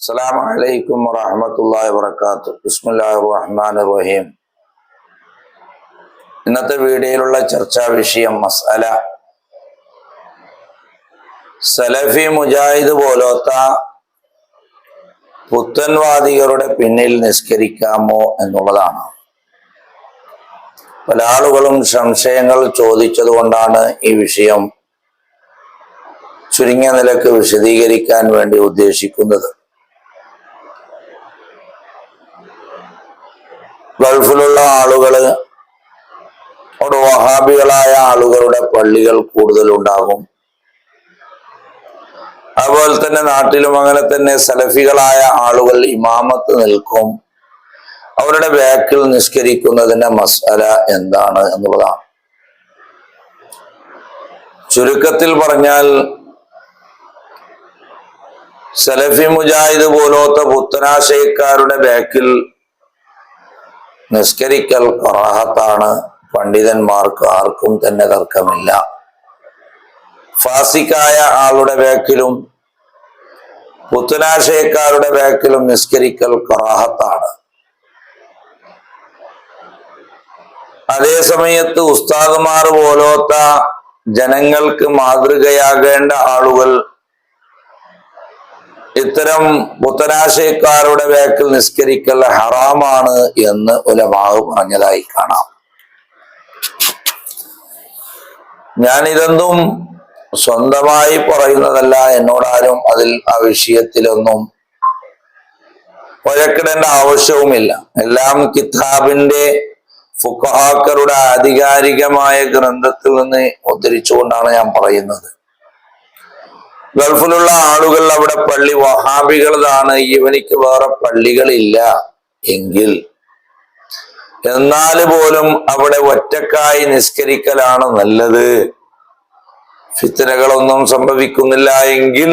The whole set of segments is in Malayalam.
അസ്സലാമു അലൈക്കും വറഹ്മത്തുള്ളാഹി വബറകാതുഹു. ബിസ്മില്ലാഹിർ റഹ്മാനിർ റഹീം. ഇന്നത്തെ വീഡിയോയിലുള്ള ചർച്ചാ വിഷയം മസ്അല സലഫി മുജാഹിദ് പോലത്തെ പുത്തൻവാദികളുടെ പിന്നിൽ നിസ്കരിക്കാമോ എന്നുള്ളതാണ്. പല ആളുകളും സംശയങ്ങൾ ചോദിച്ചത് കൊണ്ടാണ് ഈ വിഷയം ചുരുങ്ങിയ നിലക്ക് വിശദീകരിക്കാൻ വേണ്ടി ഉദ്ദേശിക്കുന്നത്. ഗൾഫിലുള്ള ആളുകള് അവിടെ വഹാബികളായ ആളുകളുടെ പള്ളികൾ കൂടുതലുണ്ടാകും. അതുപോലെ തന്നെ നാട്ടിലും അങ്ങനെ തന്നെ സലഫികളായ ആളുകൾ ഇമാമത്ത് നിൽക്കും. അവരുടെ ബാക്കിൽ നിസ്കരിക്കുന്നതിന്റെ മസ്അല എന്താണ് എന്നുള്ളതാണ്. ചുരുക്കത്തിൽ പറഞ്ഞാൽ സലഫി മുജാഹിദ് പോലത്തെ പുത്തനാശയക്കാരുടെ ബാക്കിൽ നിസ്കരിക്കൽ കറാഹത്താണ്. പണ്ഡിതന്മാർക്ക് ആർക്കും തന്നെ തർക്കമില്ല. ഫാസിക്കായ ആളുടെ ബാക്കിലും പുത്തനാശയക്കാരുടെ ബാക്കിലും നിസ്കരിക്കൽ കറാഹത്താണ്. അതേ സമയത്ത് ഉസ്താദുമാർ പോലത്തെ ജനങ്ങൾക്ക് മാതൃകയാകേണ്ട ആളുകൾ ഇത്തരം പുത്തനാശയക്കാരുടെ ബാക്കിൽ നിസ്കരിക്കൽ ഹറാമാണ് എന്ന് ഉലമാവ് പറഞ്ഞതായി കാണാം. ഞാനിതൊന്നും സ്വന്തമായി പറയുന്നതല്ല. എന്നോടാരും ആ വിഷയത്തിലൊന്നും വഴക്കിടേണ്ട ആവശ്യവുമില്ല. എല്ലാം കിതാബിന്റെ ഫുഖഹാക്കളുടെ ആധികാരികമായ ഗ്രന്ഥത്തിൽ നിന്ന് ഉദ്ധരിച്ചുകൊണ്ടാണ് ഞാൻ പറയുന്നത്. ഗൾഫിലുള്ള ആളുകൾ അവിടെ പള്ളി വഹാബികളാണ്, ഇവനിക്ക് വേറെ പള്ളികളില്ല എങ്കിൽ എന്നാൽ പോലും അവിടെ ഒറ്റക്കായി നിസ്കരിക്കലാണ് നല്ലത്. ഫിത്നകളൊന്നും സംഭവിക്കുന്നില്ല എങ്കിൽ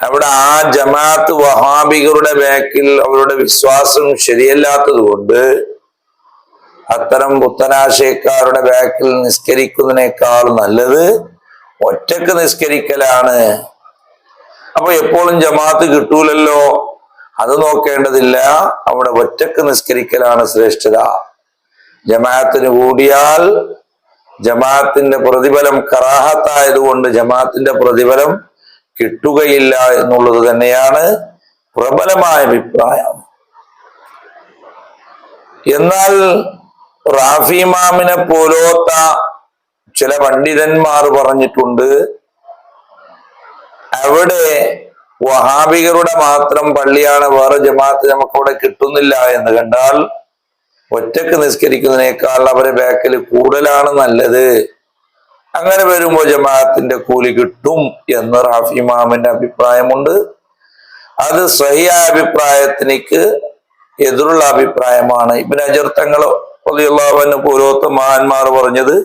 അവിടെ ആ ജമാഅത്ത് വഹാബികളുടെ ബാക്കിൽ അവരുടെ വിശ്വാസം ശരിയല്ലാത്തത് കൊണ്ട് അത്തരം പുത്തനാശയക്കാരുടെ ബാക്കിൽ നിസ്കരിക്കുന്നതിനേക്കാൾ നല്ലത് ഒറ്റക്ക് നിസ്കരിക്കലാണ്. അപ്പൊ എപ്പോഴും ജമാഅത്ത് കിട്ടൂലല്ലോ, അത് നോക്കേണ്ടതില്ല. അവിടെ ഒറ്റക്ക് നിസ്കരിക്കലാണ് ശ്രേഷ്ഠത. ജമാഅത്തിന് കൂടിയാൽ ജമാഅത്തിന്റെ പ്രതിഫലം കറാഹത്തായതുകൊണ്ട് ജമാഅത്തിന്റെ പ്രതിഫലം കിട്ടുകയില്ല എന്നുള്ളത് തന്നെയാണ് പ്രബലമായ അഭിപ്രായം. എന്നാൽ റാഫി ഇമാമിനെ പോലത്തെ ചില പണ്ഡിതന്മാർ പറഞ്ഞിട്ടുണ്ട്, അവിടെ വഹാബികളുടെ മാത്രം പള്ളിയാണ്, വേറെ ജമാഅത്ത് നമുക്കവിടെ കിട്ടുന്നില്ല എന്ന് കണ്ടാൽ ഒറ്റക്ക് നിസ്കരിക്കുന്നതിനേക്കാൾ അവരെ ബാക്കിൽ കൂടുതലാണ് നല്ലത്. അങ്ങനെ വരുമ്പോൾ ജമാഅത്തിന്റെ കൂലി കിട്ടും എന്ന് റാഫി ഇമാമിന്റെ അഭിപ്രായമുണ്ട്. അത് സ്വഹിയായ അഭിപ്രായത്തിനിക്ക് എതിരുള്ള അഭിപ്രായമാണ്. ഇബ്നു ഹജർ തങ്ങൾ റളിയല്ലാഹു അൻഹു പോലത്തെ മഹാന്മാർ പറഞ്ഞത്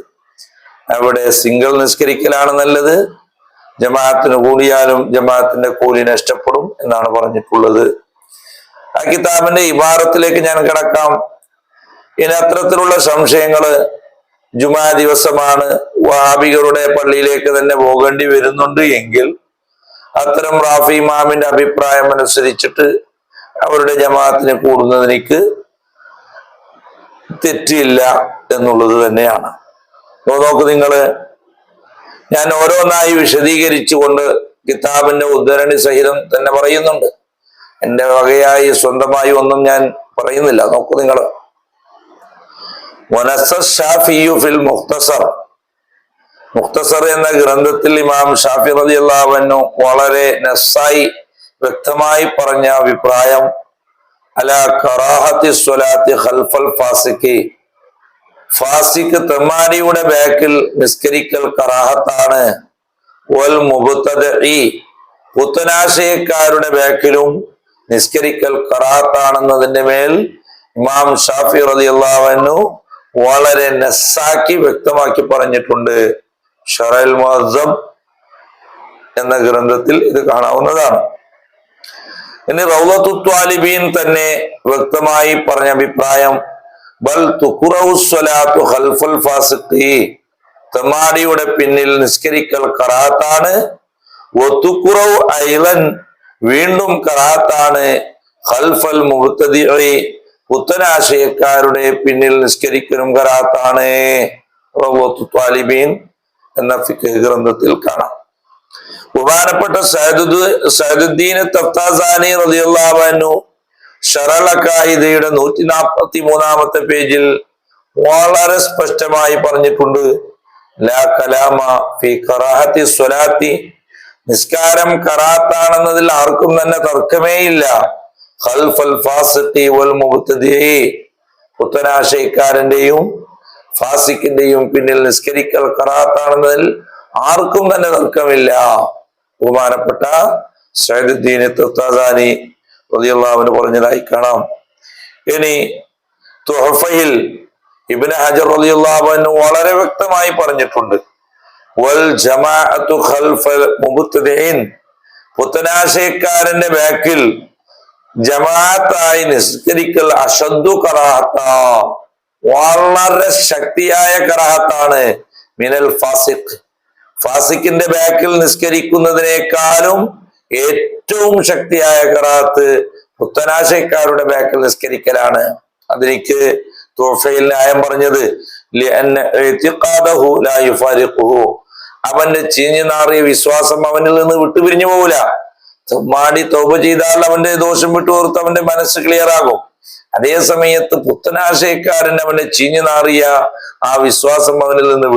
അവിടെ സിംഗിൾ നിസ്കരിക്കലാണ് നല്ലത്. ജമാഅത്തിന് കൂടിയാലും ജമാഅത്തിന്റെ കൂലി നഷ്ടപ്പെടും എന്നാണ് പറഞ്ഞിട്ടുള്ളത്. ആ കിതാബിന്റെ ഇബാറത്തിലേക്ക് ഞാൻ കിടക്കാം. ഇനി അത്തരത്തിലുള്ള സംശയങ്ങള് ജുമാ ദിവസമാണ്, വഹാബികളുടെ പള്ളിയിലേക്ക് തന്നെ പോകേണ്ടി വരുന്നുണ്ട് എങ്കിൽ അത്തരം റാഫി ഇമാമിന്റെ അഭിപ്രായം അനുസരിച്ചിട്ട് അവരുടെ ജമാഅത്തിന് കൂടുന്നതിനിക്ക് തെറ്റില്ല എന്നുള്ളത് തന്നെയാണ്. നോക്ക് നിങ്ങള്, ഞാൻ ഓരോന്നായി വിശദീകരിച്ചുകൊണ്ട് കിതാബിന്റെ ഉദ്ധരണി സഹിതം തന്നെ പറയുന്നുണ്ട്. എന്റെ വകയായി സ്വന്തമായി ഒന്നും ഞാൻ പറയുന്നില്ല. നോക്കൂ നിങ്ങള്, മുഖ്തസർ എന്ന ഗ്രന്ഥത്തിൽ ഇമാം ഷാഫി റളിയല്ലാഹു അൻഹു വളരെ നസ്സായി വ്യക്തമായി പറഞ്ഞ അഭിപ്രായം അലാ കറാഹത്തി സ്വലാത്തി ഖൽഫൽ ഫാസിഖി, ഫാസിഖ് തെമ്മാടിയുടെ ബാക്കിൽ നിസ്കരിക്കൽ കറാഹത്താണ്. വൽ മുബ്തദഇ, പുത്തനാശയക്കാരുടെ ബാക്കിലും നിസ്കരിക്കൽ കറാഹത്താണെന്നതിന്റെ മേൽ ഇമാം ഷാഫി റളിയല്ലാഹു അൻഹു വളരെ നസ്സാക്കി വ്യക്തമാക്കി പറഞ്ഞിട്ടുണ്ട്. ശറഉൽ മുഅസ്സബ് എന്ന ഗ്രന്ഥത്തിൽ ഇത് കാണാവുന്നതാണ്. ഇനി റൗളത്തുൽ ത്വാലിബീൻ തന്നെ വ്യക്തമായി പറഞ്ഞ അഭിപ്രായം ബൽ തുഖറഉ സ്വലാത്തു ഖൽഫൽ ഫാസിഖി, തെമ്മാടിയുടെ പിന്നിൽ നിസ്കരിക്കൽ കറാഹത്താണ്. വതുഖറഉ ഐലൻ വീണ്ടും കറാത്താണ് ഖൽഫൽ മുബ്തദിഇ, പുത്തനാശയക്കാരുടെ പിന്നിൽ നിസ്കരിക്കലും കറാത്താണ്. റൗളത്തു ത്വാലിബീൻ എന്ന ഫിഖ് ഗ്രന്ഥത്തിൽ കാണാം. ബഹുമാനപ്പെട്ട സഅദുദ്ദീൻ തഫ്താസാനി റളിയല്ലാഹു അൻഹു ശറഅൽ അഖായിദയുടെ 143-ാമത്തെ പേജിൽ വളരെ സ്പഷ്ടമായി പറഞ്ഞിട്ടുണ്ട്, ലാ കലാമ ഫി ഖറാഅത്തി സ്വലാത്തി, നിസ്കാരം കറാത്താണെന്നതിൽ ആർക്കും തന്നെ തർക്കമേയില്ല. ഖൽഫൽ ഫാസിഖി വൽ മുബ്തദിഇ, പുത്തനാശയക്കാരന്റെയും ഫാസിക്കിന്റെയും പിന്നിൽ നിസ്കരിക്കൽ ഖറാത്താണെന്നതിൽ ആർക്കും തന്നെ തർക്കമില്ല. ബഹുമാനപ്പെട്ട സഅദുദ്ദീൻ തഫ്താസാനി റളിയല്ലാഹു അൻഹു പറഞ്ഞതായി കാണാം. ഇനി തുഹഫയിൽ ഇബ്നു ഹജർ റളിയല്ലാഹു അൻഹു വളരെ വ്യക്തമായി പറഞ്ഞിട്ടുണ്ട്, വൽ ജമാഅത്തു ഖൽഫൽ മുബ്തദിഇൻ, പുത്തനാശയക്കാരന്റെ ബാക്കിൽ ജമാഅത്തായി നിസ്കരിക്കൽ അശദ്ദു കറാഹത്ത, വളരെ ശക്തിയായ കറാഹത്താണ്. മിനൽ ഫാസിഖ്, ഫാസിക്കിന്റെ ബാക്കിൽ നിസ്കരിക്കുന്നതിനേക്കാളും ഏറ്റവും ശക്തിയായ കറാഹത്ത് പുത്തനാശയക്കാരുടെ ബാക്കിൽ നിസ്കരിക്കലാണ്. അതെനിക്ക് തുഹഫയിൽ ന്യായം പറഞ്ഞത്, അവന്റെ ചീഞ്ഞു നാറിയ വിശ്വാസം അവനിൽ നിന്ന് വിട്ടുപിരിഞ്ഞു പോകില്ല. മാടി തൗബ ചെയ്താൽ അവന്റെ ദോഷം വിട്ടുപോർത്ത് അവന്റെ മനസ്സ് ക്ലിയർ ആകും. അതേ സമയത്ത് പുത്തനാശയക്കാരൻ അവന്റെ ചീഞ്ഞു നാറിയ ആ വിശ്വാസം അവനിൽ നിന്ന്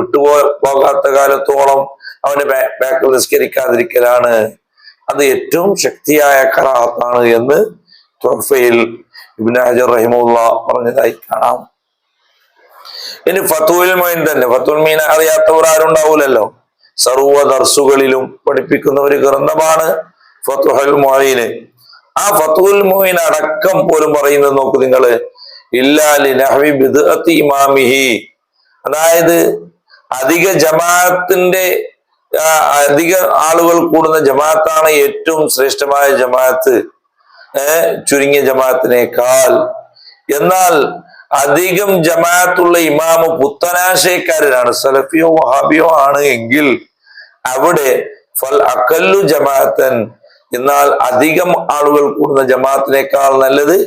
പോകാത്ത കാലത്തോളം അവന്റെ ബാക്കിൽ നിസ്കരിക്കാതിരിക്കലാണ് അത് ഏറ്റവും ശക്തിയായ കറാഹത്താണ് എന്ന് തുഹഫയിൽ ഇബ്നു ഹജർ റഹിമഹുല്ലാഹ് പറഞ്ഞതായി കാണാം. ഇനി ഫത്ഹുൽ മുഈൻ തന്നെ, ഫത്ഹുൽ മുഈൻ അറിയാത്തവർ ആരുണ്ടാവൂലല്ലോ, സർവ്വ ദർസുകളിലും പഠിപ്പിക്കുന്ന ഒരു ഗ്രന്ഥമാണ് ഫത്ഹുൽ മുഈൻ. ആ ഫത്ഹുൽ മുഈൻ അടക്കം പോലും പറയുന്നത് നോക്കൂ നിങ്ങള്, ഇല്ലാ ലിനഹ്വി ബിദ്അത്തി ഇമാമിഹി, അതായത് അധിക ആളുകൾ കൂടുന്ന ജമാഅത്താണ് ഏറ്റവും ശ്രേഷ്ഠമായ ജമാഅത്ത് ചുരുങ്ങിയ ജമാഅത്തിനേക്കാൾ. എന്നാൽ അധികം ജമാഅത്തുള്ള ഇമാമ് പുത്തനാശയക്കാരനാണ്, സലഫിയോ വഹാബിയോ ആണ് എങ്കിൽ അവിടെ ഫൽ അഖല്ലു ജമാഅത്തൻ, എന്നാൽ അധികം ആളുകൾ കൂടുന്ന ജമാഅത്തിനേക്കാൾ നല്ലത്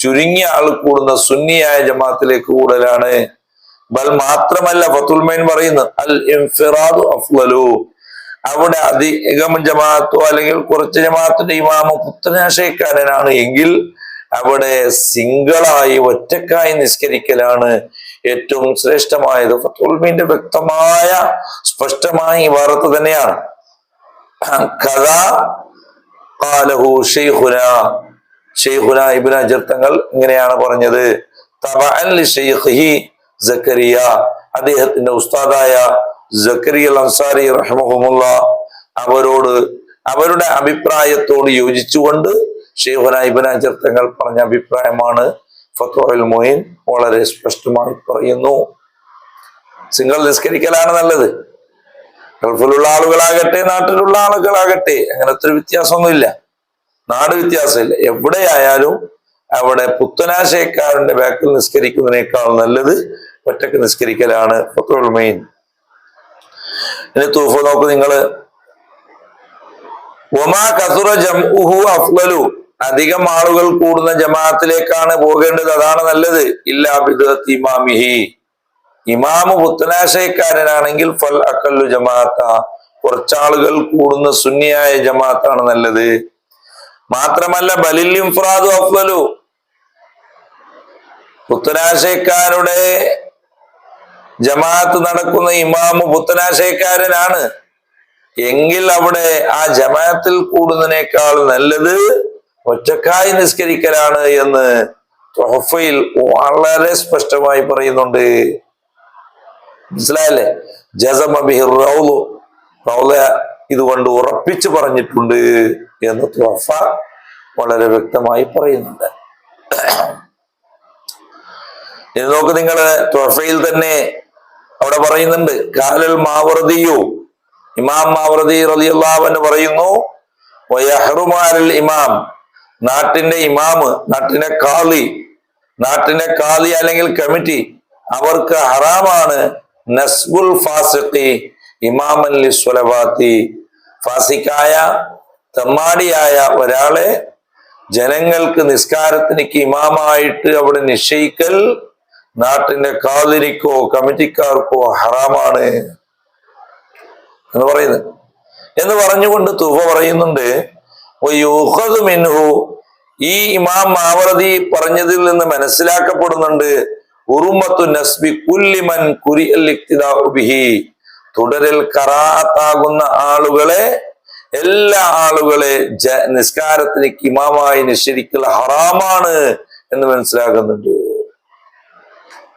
ചുരുങ്ങിയ ആൾ കൂടുന്ന സുന്നിയായ ജമാഅത്തിലേക്ക് കൂടുതലാണ്. ബൽ മാത്രമല്ല, ഫത്ഹുൽ മുഈൻ പറയുന്നു അൽ ഇൻഫിറാദു അഫ്ളലു, അവിടെ അധികം ജമാഅത്തോ അല്ലെങ്കിൽ കുറച്ച് ജമാഅത്തിന്റെ ഇമാമോ പുത്തനാശയക്കാരനാണ് എങ്കിൽ അവിടെ സിംഗിളായി ഒറ്റക്കായി നിസ്കരിക്കലാണ് ഏറ്റവും ശ്രേഷ്ഠമായത്. ഫത്ഹുൽ മുഈന്റെ വ്യക്തമായ സ്പഷ്ടമായ ഈ വാർത്ത തന്നെയാണ്. കഥാ ഖാലഹു ശൈഖുനാ ഇബ്നു ഹജർ തങ്ങൾ ഇങ്ങനെയാണ് പറഞ്ഞത്, തബഅൻ ലിശൈഖിഹി സക്കരിയ, അദ്ദേഹത്തിന്റെ ഉസ്താദായ സക്കരിയ അൽ അൻസാരി റഹിമഹുല്ലാഹ് അവരുടെ അഭിപ്രായത്തോട് യോജിച്ചുകൊണ്ട് ശൈഖുനാ ഇബ്നു ഹജർ തങ്ങൾ പറഞ്ഞ അഭിപ്രായമാണ് ഫത്ഹുൽ മുഈൻ വളരെ സ്പഷ്ടമായി പറയുന്നു. സിംഗിൾ നിസ്കരിക്കലാണ് നല്ലത്. ഗൾഫിലുള്ള ആളുകളാകട്ടെ നാട്ടിലുള്ള ആളുകളാകട്ടെ അങ്ങനത്തെ ഒരു വ്യത്യാസമൊന്നുമില്ല, നാട് വ്യത്യാസമില്ല. എവിടെയായാലും അവിടെ പുത്തനാശയക്കാരന്റെ ബാക്കിൽ നിസ്കരിക്കുന്നതിനേക്കാൾ നല്ലത് ഒറ്റക്ക് നിസ്കരിക്കലാണ് ഫത്ഹുൽ മുഈൻ. ഇനി തൂഫ് നോക്കൂ നിങ്ങള്, വമാ കസുറ ജംഉഹു അഫ്ളലു, അധികം ആളുകൾ കൂടുന്ന ജമാഅത്തിലേക്കാണ് പോകേണ്ടത്, അതാണ് നല്ലത്. ഇല്ലാ ബിദ്അത്തി ഇമാമിഹി, ഇമാമ് പുത്തനാശയക്കാരനാണെങ്കിൽ ഫൽ അഖല്ലു ജമാഅത്ത, കുറച്ചാളുകൾ കൂടുന്ന സുന്നിയായ ജമാഅത്താണ് നല്ലത്. മാത്രമല്ല ബലിൽ ഇൻഫിറാദു അഫ്ളലു, പുത്തനാശയക്കാരുടെ ജമാഅത്ത് നടക്കുന്ന ഇമാമ് പുത്തനാശയക്കാരനാണ് എങ്കിൽ അവിടെ ആ ജമാഅത്തിൽ കൂടുന്നതിനേക്കാൾ നല്ലത് ഒറ്റക്കായി നിസ്കരിക്കലാണ് എന്ന് തുഹഫയിൽ വളരെ സ്പഷ്ടമായി പറയുന്നുണ്ട്. മനസ്സിലായല്ലേ? ജസമ ബിഹി റൗളു, റൗള ഇതുകൊണ്ട് ഉറപ്പിച്ചു പറഞ്ഞിട്ടുണ്ട് എന്ന് തുഹഫ വളരെ വ്യക്തമായി പറയുന്നുണ്ട്. ഇത് നോക്ക് നിങ്ങള്, തുഹഫയിൽ തന്നെ അവിടെ പറയുന്നുണ്ട്, ഖാലൽ മാവർദിയു, ഇമാം മാവർദി റളിയല്ലാഹു അൻഹു പറയുന്നു, വയഹ്റുമു അലൽ ഇമാം, നാട്ടിന്റെ ഇമാമ്, നാട്ടിന്റെ ഖാളി അല്ലെങ്കിൽ കമ്മിറ്റി, അവർക്ക് ഹറാമാണ് നസ്ബുൽ ഫാസിഖി ഇമാമൻ ലിസ്വലവാത്തി, ഫാസിക്കായ തെമ്മാടിയായ ഒരാളെ ജനങ്ങൾക്ക് നിസ്കാരത്തിനിക്ക് ഇമാമായിട്ട് അവിടെ നിശ്ചയിക്കൽ നാട്ടിന്റെ കാതിരിക്കോ കമ്മിറ്റിക്കാർക്കോ ഹറാമാണ് എന്ന് പറയുന്നത്. എന്ന് പറഞ്ഞുകൊണ്ട് തുഫ പറയുന്നുണ്ട്, മിൻഹു, ഈ ഇമാം മാവറദി പറഞ്ഞതിൽ നിന്ന് മനസ്സിലാക്കപ്പെടുന്നുണ്ട്, ഉറുമത്തു നസ്ബി കുല്ലി മൻ കുരിഅൽ ഇഖ്തിദാഉ ബിഹി, തുടരൽ ഖറാഅത്താകുന്ന ആളുകളെ, എല്ലാ ആളുകളെ നിസ്കാരത്തിന് ഇമാമായി നിശ്ചയിക്കൽ ഹറാമാണ് എന്ന് മനസ്സിലാക്കുന്നുണ്ട്.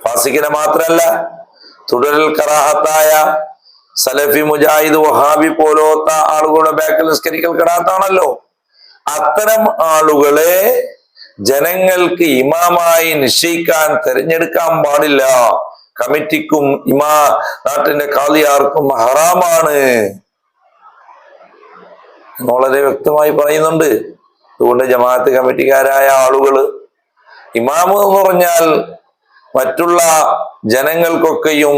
ഫാസിഖിനെ മാത്രല്ല, തുടരൽ കറാഹത്തായ സലഫി മുജാഹിദ് വഹാബി പോലത്തെ ആളുകളുടെ ബാക്കിൽ നിസ്കരിക്കൽ ഖറാഹത്താണല്ലോ. അത്തരം ആളുകളെ ജനങ്ങൾക്ക് ഇമാമായി നിശ്ചയിക്കാൻ തിരഞ്ഞെടുക്കാൻ പാടില്ല. കമ്മിറ്റിക്കും നാട്ടിന്റെ ഖാദിയാർക്കും ഹറാമാണ് വളരെ വ്യക്തമായി പറയുന്നുണ്ട്. അതുകൊണ്ട് ജമാഅത്ത് കമ്മിറ്റിക്കാരായ ആളുകള്, ഇമാമ് എന്ന് പറഞ്ഞാൽ മറ്റുള്ള ജനങ്ങൾക്കൊക്കെയും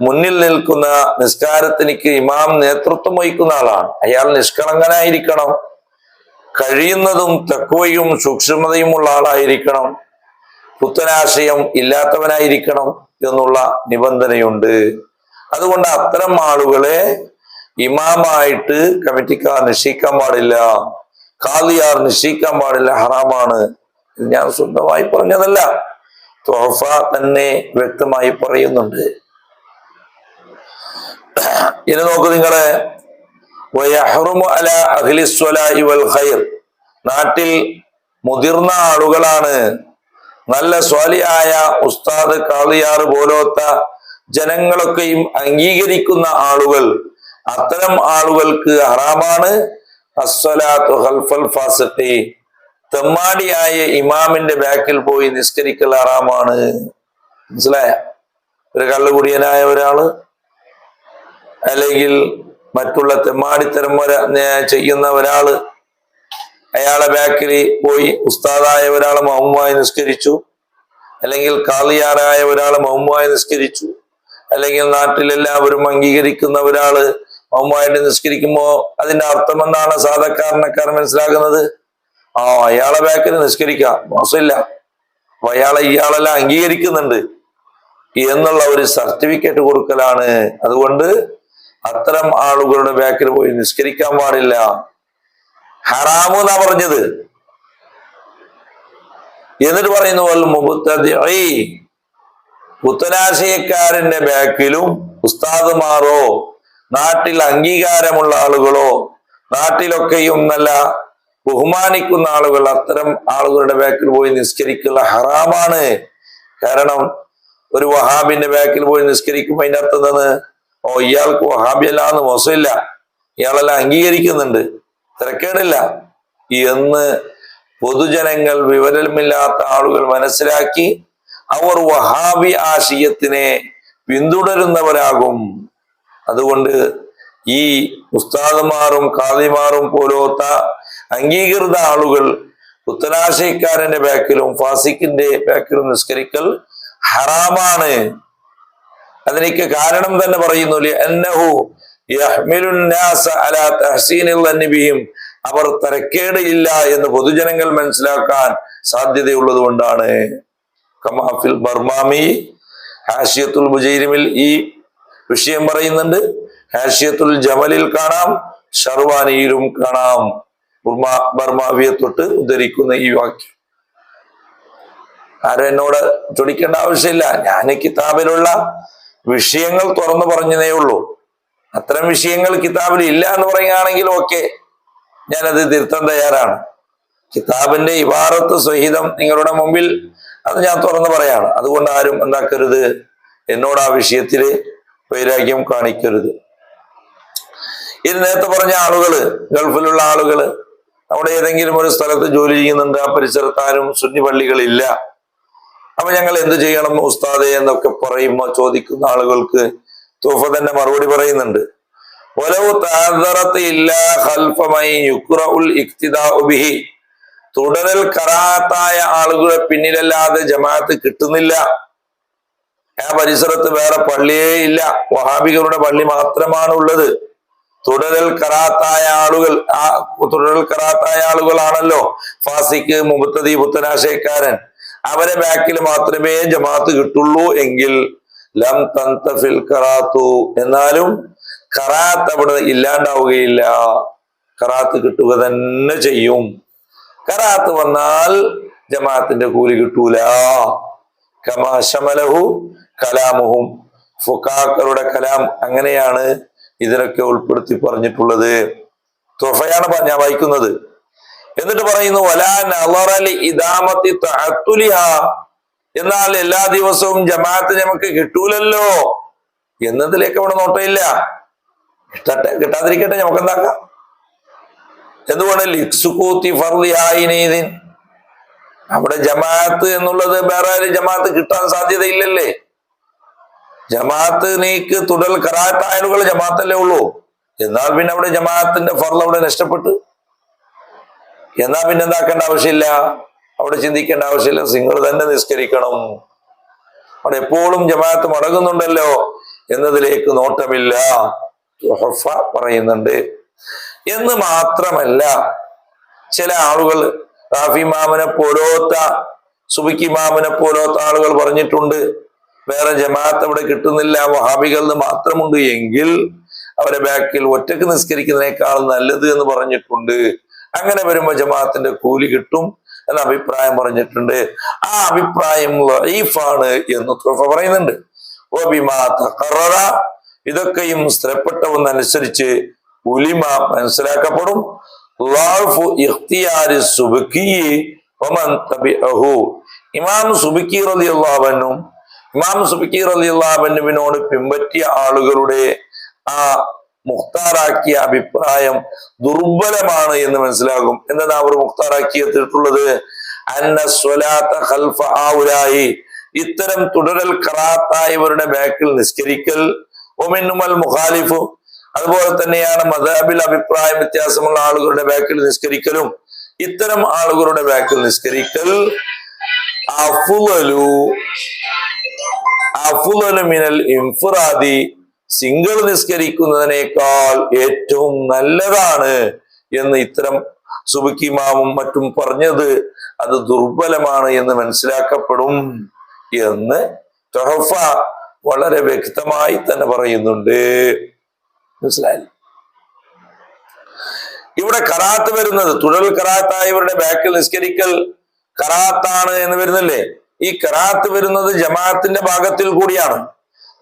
മുന്നിൽ നിൽക്കുന്ന നിസ്കാരത്തിനിക്ക് ഇമാം നേതൃത്വം വഹിക്കുന്ന ആളാണ്. അയാൾ നിഷ്കളങ്കനായിരിക്കണം, കഴിയുന്നതും തഖ്വയും സൂക്ഷ്മതയുമുള്ള ആളായിരിക്കണം, പുത്തനാശയം ഇല്ലാത്തവനായിരിക്കണം എന്നുള്ള നിബന്ധനയുണ്ട്. അതുകൊണ്ട് അത്തരം ആളുകളെ ഇമാമായിട്ട് കമ്മിറ്റിക്കാർ നിശ്ചയിക്കാൻ പാടില്ല, ഖാദിയാർ നിശ്ചയിക്കാൻ പാടില്ല, ഹറാമാണ്. ഇത് ഞാൻ സ്വന്തമായി പറഞ്ഞതല്ല, തുഹഫ തന്നെ വ്യക്തമായി പറയുന്നുണ്ട്. ഇനി നോക്കൂ നിങ്ങള്, നാട്ടിൽ മുതിർന്ന ആളുകളാണ്, നല്ല സ്വാലിയായ ഉസ്താദ് ഖാദിയാർ പോലത്തെ ജനങ്ങളൊക്കെയും അംഗീകരിക്കുന്ന ആളുകൾ, അത്തരം ആളുകൾക്ക് ഹറാമാണ് അസ്സലാത്തു ഖൽഫൽ ഫാസിഖി, തെമ്മാടിയായ ഇമാമിന്റെ ബാക്കിൽ പോയി നിസ്കരിക്കൽ ഹറാമാണ്. മനസ്സിലായ? ഒരു കള്ളുകുടിയനായ ഒരാള് അല്ലെങ്കിൽ മറ്റുള്ള തെമ്മാടിത്തരം ചെയ്യുന്ന ഒരാള് അയാളെ ബാക്കിൽ പോയി ഉസ്താദായ ഒരാള് മൗമുമായി നിസ്കരിച്ചു, അല്ലെങ്കിൽ ഖാദിയാറായ ഒരാള് മൗമുമായി നിസ്കരിച്ചു, അല്ലെങ്കിൽ നാട്ടിലെല്ലാവരും അംഗീകരിക്കുന്ന ഒരാള് മൗമുമായിട്ട് നിസ്കരിക്കുമ്പോ അതിന്റെ അർത്ഥം എന്താണ് സാധാരണക്കാരൻ മനസ്സിലാക്കുന്നത്? അയാളെ ബാക്കിൽ നിസ്കരിക്കാം, മോശമില്ല, അപ്പൊ ഇയാളെല്ലാം അംഗീകരിക്കുന്നുണ്ട് എന്നുള്ള ഒരു സർട്ടിഫിക്കറ്റ് കൊടുക്കലാണ്. അതുകൊണ്ട് അത്തരം ആളുകളുടെ ബാക്കിൽ പോയി നിസ്കരിക്കാൻ പാടില്ല, ഹറാമു എന്നാ പറഞ്ഞത്. എന്നിട്ട് പറയുന്നു, പുത്തനാശയക്കാരന്റെ ബാക്കിലും ഉസ്താദുമാരോ നാട്ടിൽ അംഗീകാരമുള്ള ആളുകളോ നാട്ടിലൊക്കെയും നല്ല ബഹുമാനിക്കുന്ന ആളുകൾ, അത്തരം ആളുകളുടെ ബാക്കിൽ പോയി നിസ്കരിക്കുക ഹറാമാണ്. കാരണം ഒരു വഹാബിന്റെ ബാക്കിൽ പോയി നിസ്കരിക്കുമ്പോ അതിന്റെ അർത്ഥം എന്താണ്? ഇയാൾക്ക് വഹാബിയല്ലാന്ന് മോശമില്ല, ഇയാളെല്ലാം അംഗീകരിക്കുന്നുണ്ട്, തിരക്കേടില്ല എന്ന് പൊതുജനങ്ങൾ, വിവരമില്ലാത്ത ആളുകൾ മനസ്സിലാക്കി അവർ വഹാബി ആശയത്തിനെ പിന്തുടരുന്നവരാകും. അതുകൊണ്ട് ഈ ഉസ്താദുമാറും ഖാദിമാറും പോലത്തെ അംഗീകൃത ആളുകൾ പുത്തനാശയക്കാരന്റെ ബാക്കിലും ഫാസിഖിന്റെ ബാക്കിലും നിസ്കരിക്കൽ ഹറാമാണ്. അതിനേക്ക് കാരണം തന്നെ പറയുന്നു, അന്നഹു യഹ്മിലുൻ നാസ അലാ തഹ്സീനിൽ ദന്നി ബിഹിം, അവർ തരക്കേട് ഇല്ല എന്ന് പൊതുജനങ്ങൾ മനസ്സിലാക്കാൻ സാധ്യതയുള്ളത് കൊണ്ടാണ്. കമാഫിൽ ബർമാമി ഹാഷിയത്തുൽ മുജൈരിമിൽ ഈ വിഷയം പറയുന്നുണ്ട്, ഹാഷിയത്തുൽ ജമലിൽ കാണാം, ഷർവാനിയിലും കാണാം. ബർമാവിയെ തൊട്ട് ഉദ്ധരിക്കുന്ന ഈ വാക്യം ആരും എന്നോട് ചൊടിക്കേണ്ട ആവശ്യമില്ല. ഞാൻ കിതാബിലുള്ള വിഷയങ്ങൾ തുറന്നു പറഞ്ഞതേ ഉള്ളൂ. അത്തരം വിഷയങ്ങൾ കിതാബിൽ ഇല്ല എന്ന് പറയുകയാണെങ്കിൽ ഓക്കെ, ഞാനത് തിരുത്താൻ തയ്യാറാണ്. കിതാബിന്റെ ഇബാറത്ത് സഹിതം നിങ്ങളുടെ മുമ്പിൽ അത് ഞാൻ തുറന്നു പറയാണ്. അതുകൊണ്ട് ആരും എന്താക്കരുത്, എന്നോട് ആ വിഷയത്തില് വൈരാഗ്യം കാണിക്കരുത്. ഇത് നേരത്തെ പറഞ്ഞ ആളുകള്, ഗൾഫിലുള്ള ആളുകള് അവിടെ ഏതെങ്കിലും ഒരു സ്ഥലത്ത് ജോലി ചെയ്യുന്നുണ്ട്, ആ പരിസരത്ത് ആരും സുന്നി പള്ളികളില്ല, അപ്പൊ ഞങ്ങൾ എന്ത് ചെയ്യണം ഉസ്താദെ എന്നൊക്കെ പറയുമ്പോ ചോദിക്കുന്ന ആളുകൾക്ക് തുഫ തന്നെ മറുപടി പറയുന്നുണ്ട്, തുടരൽ കറാത്തായ ആളുകളെ പിന്നിലല്ലാതെ ജമാഅത്ത് കിട്ടുന്നില്ല. ആ പരിസരത്ത് വേറെ പള്ളിയേ ഇല്ല, വഹാബികളുടെ പള്ളി മാത്രമാണ് ഉള്ളത്. തുടരൽ കറാത്തായ ആളുകൾ, ആ തുടരൽ കറാത്തായ ആളുകളാണല്ലോ ഫാസിക്ക്, മുബത്തദി, പുത്തനാശയക്കാരൻ. അവരെ ബാക്കിൽ മാത്രമേ ജമാഅത്ത് കിട്ടുള്ളൂ എങ്കിൽ ലം തന്തഫിൽ കറാത്തു, എന്നാലും കറാത്ത് അവിടെ ഇല്ലാണ്ടാവുകയില്ല, കറാത്ത് കിട്ടുക തന്നെ ചെയ്യും. കറാത്ത് വന്നാൽ ജമാഅത്തിന്റെ കൂലി കിട്ടൂല. കമാ ശമലഹു കലാമുഹും, ഫുഖാക്കളുടെ കലാം അങ്ങനെയാണ് ഇതിനൊക്കെ ഉൾപ്പെടുത്തി പറഞ്ഞിട്ടുള്ളത്. തുഫയാണ് ഞാൻ വായിക്കുന്നത്. എന്നിട്ട് പറയുന്നു വലാ നളറ ഇദാമത്തി തഅത്തുലിഹാ, എന്നാൽ എല്ലാ ദിവസവും ജമാഅത്ത് നമുക്ക് കിട്ടൂലല്ലോ എന്നതിലേക്ക് അവിടെ നോട്ടമില്ല. കിട്ടട്ടെ, കിട്ടാതിരിക്കട്ടെ, നമുക്ക് എന്താക്കാം. എന്തുകൊണ്ട് ലിക്സുകൂത്തി ഫർദിഹായിനീദിൻ, അവിടെ ജമാഅത്ത് എന്നുള്ളത് വേറെ ഒരു ജമാഅത്ത് കിട്ടാൻ സാധ്യതയില്ലല്ലേ. ജമാഅത്ത് നീക്ക് തുടൽ കറാത്തായലുകൾ ജമാഅത്തല്ലേ ഉള്ളൂ. എന്നാൽ പിന്നെ അവിടെ ജമാഅത്തിന്റെ ഫർള് അവിടെ നഷ്ടപ്പെട്ടു. എന്നാ പിന്നെ എന്താക്കേണ്ട ആവശ്യമില്ല, അവിടെ ചിന്തിക്കേണ്ട ആവശ്യമില്ല, നിങ്ങൾ തന്നെ നിസ്കരിക്കണം, അവിടെ എപ്പോഴും ജമാഅത്ത് മടങ്ങുന്നുണ്ടല്ലോ എന്നതിലേക്ക് നോട്ടമില്ല. തുഹഫ പറയുന്നുണ്ട്. എന്ന് മാത്രമല്ല, ചില ആളുകൾ റാഫി ഇമാമിനെ പോലോത്ത, സുബിക്ക് ഇമാമിനെ പോലോത്ത ആളുകൾ പറഞ്ഞിട്ടുണ്ട് വേറെ ജമാഅത്ത് അവിടെ കിട്ടുന്നില്ല, വഹാബികളിൽ മാത്രമുണ്ട് എങ്കിൽ അവരെ ബാക്കിൽ ഒറ്റക്ക് നിസ്കരിക്കുന്നതിനേക്കാൾ നല്ലത് എന്ന് പറഞ്ഞിട്ടുണ്ട്. അങ്ങനെ വരുമ്പോ ജമാഅത്തിന്റെ കൂലി കിട്ടും എന്ന അഭിപ്രായം പറഞ്ഞിട്ടുണ്ട്. ആ അഭിപ്രായം ലഈഫാണ് എന്ന് തുഹഫ പറയുന്നുണ്ട്. ഇതൊക്കെയും സ്ഥിരപ്പെട്ടവന്നനുസരിച്ച് ഉലിമ മനസ്സിലാക്കപ്പെടും. ഇമാം സുബിക്കി റളിയല്ലാഹു അൻഹു, ഇമാം സുബിക്കി റളിയല്ലാഹു അൻഹുവിനോട് പിൻപറ്റിയ ആളുകളുടെ ആ മുഖ്താറാക്കിയ അഭിപ്രായം ദുർബലമാണ് എന്ന് മനസ്സിലാകും. എന്താണ് അവർ മുഖ്താറാക്കിയിട്ടുള്ളത്? അന്ന സ്വലാത്ത ഖൽഫ ഹൗലായി, ഇത്തരം തുടരൽ ഖറാത്തായവരുടെ ബാക്കിൽ നിസ്കരിക്കൽ, ഒമിന്നുമൽ മുഖാലിഫു, അതുപോലെ തന്നെയാണ് മദ്ഹബിൽ അഭിപ്രായ വ്യത്യാസമുള്ള ആളുകളുടെ ബാക്കിൽ നിസ്കരിക്കലും, ഇത്തരം ആളുകളുടെ ബാക്കിൽ നിസ്കരിക്കൽ അഫ്ളലു മിനൽ ഇൻഫിറാദി, സിംഗിൾ നിസ്കരിക്കുന്നതിനേക്കാൾ ഏറ്റവും നല്ലതാണ് എന്ന് ഇത്തരം സുബിക്ക് ഇമാമും മറ്റും പറഞ്ഞത് അത് ദുർബലമാണ് എന്ന് മനസ്സിലാക്കപ്പെടും എന്ന് തുഹഫ വളരെ വ്യക്തമായി തന്നെ പറയുന്നുണ്ട്. മനസ്സിലായി? ഇവിടെ കറാത്ത് വരുന്നത് തുടൽ കറാത്തായവരുടെ ബാക്കിൽ നിസ്കരിക്കൽ കറാത്താണ് എന്ന് വരുന്നില്ലേ. ഈ കറാത്ത് വരുന്നത് ജമാഅത്തിന്റെ ഭാഗത്തിൽ കൂടിയാണ്.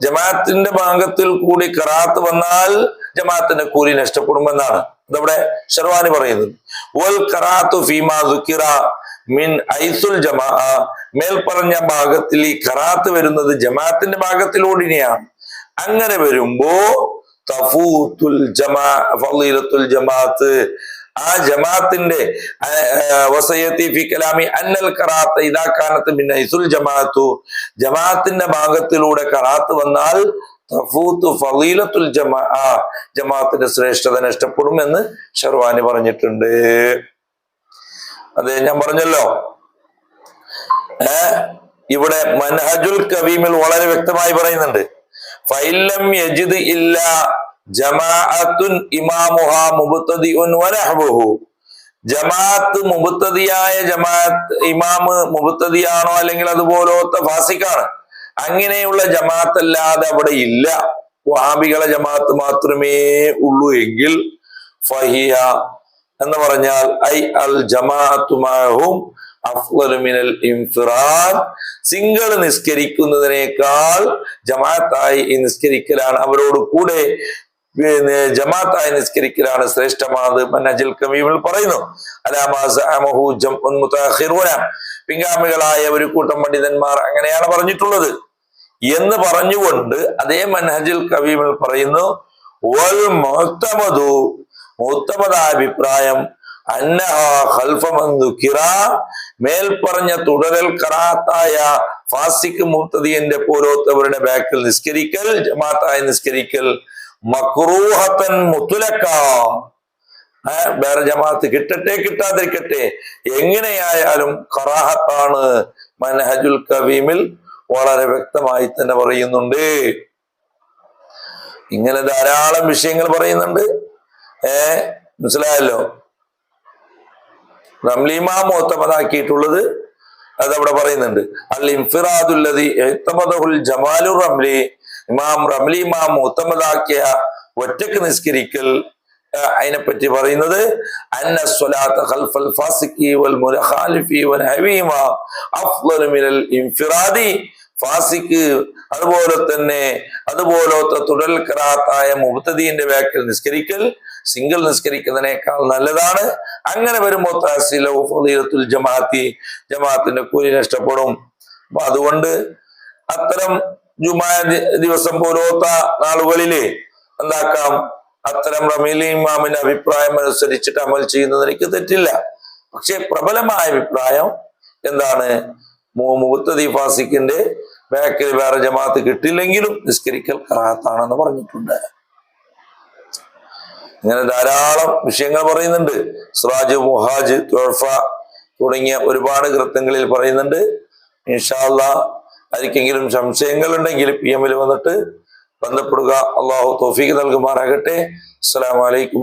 ജമാഅത്തിന്റെ ഭാഗത്തിൽ കൂടി കറാത്ത് വന്നാൽ ജമാഅത്തിന്റെ കൂലി നഷ്ടപ്പെടുമെന്നാണ് ഇതവിടെ ഷർവാനി പറയുന്നത്. വൽ ഖറാത്തു ഫീമാ ദുക്കിറ മിൻ ഐസുൽ ജമാഅ, മേൽ പറഞ്ഞ ഭാഗത്തിൽ ഈ ഖറാത്ത് വരുന്നത് ജമാഅത്തിന്റെ ഭാഗത്തിലൂടെയാണ്. അങ്ങനെ വരുമ്പോ തഫൂത്തുൽ ജമാഅ ഫളീലത്തുൽ ജമാഅത്ത്, ആ ജമാഅത്തിന്റെ വസയത്തി ഫി കലാമി അന്നൽ ഖറാത്ത് ഇദാ കാനത്ത് മിൻ ഐസുൽ ജമാഅത്തു, ജമാഅത്തിന്റെ ഭാഗത്തിലൂടെ ഖറാത്ത് വന്നാൽ തഫൂത്തു ഫളീലത്തുൽ ജമാഅ, ജമാഅത്തിന്റെ ശ്രേഷ്ഠത നഷ്ടപ്പെടും എന്ന് ഷർവാനി പറഞ്ഞിട്ടുണ്ട്. അതെ, ഞാൻ പറഞ്ഞല്ലോ. ഇവിടെ മൻഹജുൽ കവീമിൽ വളരെ വ്യക്തമായി പറയുന്നുണ്ട്, ഫഇല്ലം യജിദ് ഇല്ലാ ജമാഅത്തുൻ ഇമാമുഹാ മുബ്തദിഉൻ വനഹ്വുഹു, ജമാഅത്ത് മുബ്തദിയായ ജമാഅത്ത് ഇമാമ് മുബ്തദിയാണോ അല്ലെങ്കിൽ അതുപോലത്തെ ഫാസിക്കാണ്, അങ്ങനെയുള്ള ജമാഅത്ത് അല്ലാതെ അവിടെ ഇല്ല, വഹാബികളെ ജമാഅത്ത് മാത്രമേ ഉള്ളൂ എങ്കിൽ ഫഹിയ എന്ന് പറഞ്ഞാൽ ഐ അൽ ജമാഅത്തു മഅഹും അഫ്ളലു മിനൽ ഇൻഫിറാദ്, സിംഗിൾ നിസ്കരിക്കുന്നതിനേക്കാൾ ജമാഅത്തായി നിസ്കരിക്കലാണ്, അവരോട് കൂടെ ജമാഅത്തായി നിസ്കരിക്കലാണ് ശ്രേഷ്ഠമാണത്. മൻഹജുൽ കവീമിൽ പറയുന്നു. അലാമാസഅമഹു ജംഉൻ മുതഅഖിറൂന, പിൻഗാമികളായ ഒരു കൂട്ടം പണ്ഡിതന്മാർ അങ്ങനെയാണ് പറഞ്ഞിട്ടുള്ളത് എന്ന് പറഞ്ഞുകൊണ്ട് അതേ മൻഹജുൽ കവീമിൽ പറയുന്നു, വൽ മുഅ്തമദു, മുഅ്തമദായ അഭിപ്രായം അന്നഹാ ഖൽഫ മൻ ദുക്കിറ, മേൽ പറഞ്ഞ തുടരൽ ഖറാത്തായ ഫാസിക് മുബ്തദിന്റെ പോലോത്തവരുടെ ബാക്കിൽ നിസ്കരിക്കൽ, ജമാഅത്തായി നിസ്കരിക്കൽ മക്റൂഹത്തൻ മുത്ലഖ, വേറെ ജമാഅത്ത് കിട്ടട്ടെ കിട്ടാതിരിക്കട്ടെ എങ്ങനെയായാലും കറാഹത്താണ്. മൻഹജുൽ കവീമിൽ വളരെ വ്യക്തമായി തന്നെ പറയുന്നുണ്ട്. ഇങ്ങനെ ധാരാളം വിഷയങ്ങൾ പറയുന്നുണ്ട്. മനസ്സിലായല്ലോ. റംലി ഇമാം മുഅ്തമദാക്കിയിട്ടുള്ളത് അതവിടെ പറയുന്നുണ്ട്. അൽ ഇൻഫിറാദുല്ലദി ഇഅ്തമദഹുൽ ജമാലുർ റംലി, ഇമാം റംലി ഇമാം മുഅ്തമദാക്കിയ ഒറ്റക്ക് നിസ്കരിക്കൽ അതിനെപ്പറ്റി പറയുന്നത് അന്ന സ്വലാത്ത ഖൽഫൽ ഫാസിഖി വൽ മുഖാലിഫി വൽ ഹവീമ അഫ്ളലു മിനൽ ഇൻഫിറാദി. ഫാസിഖ് അതുപോലത്തെ തുടൽ ഖിറാഅത്തായ മുബ്തദീന്റെ ബാക്കിൽ നിസ്കരിക്കൽ സിംഗിൾ നിസ്കരിക്കുന്നതിനേക്കാൾ നല്ലതാണ്. അങ്ങനെ വരുമ്പോൾ തഹ്സിലു ഫളീലത്തുൽ ജമാഅത്തി, ജമാഅത്തിന്റെ കൂലി നഷ്ടപ്പെടും. അപ്പൊ അതുകൊണ്ട് അത്തരം ജുമാ ദിവസം പോലത്തെ നാളുകളില് എന്താക്കാം, അത്തരം റമീലി ഇമാമിന്റെ അഭിപ്രായം അനുസരിച്ചിട്ട് അമൽ ചെയ്യുന്നത് എനിക്ക് തെറ്റില്ല. പക്ഷെ പ്രബലമായ അഭിപ്രായം എന്താണ്, മുബ്തദി ഫാസിഖിന്റെ ബാക്കിൽ വേറെ ജമാഅത്ത് കിട്ടില്ലെങ്കിലും നിസ്കരിക്കൽ ഖിറാഅത്താണെന്ന് പറഞ്ഞിട്ടുണ്ട്. ഇങ്ങനെ ധാരാളം വിഷയങ്ങൾ പറയുന്നുണ്ട്. സിറാജ്, മുഹാജ്, തുഹഫ തുടങ്ങിയ ഒരുപാട് ഗ്രന്ഥങ്ങളിൽ പറയുന്നുണ്ട്. ഇൻഷാ അല്ലാഹ് ആർക്കെങ്കിലും സംശയങ്ങൾ ഉണ്ടെങ്കിൽ PM വന്നിട്ട് ബന്ധപ്പെടുക. അള്ളാഹു തൗഫീഖ് നൽകുമാറാകട്ടെ. അസ്സലാമു അലൈക്കും.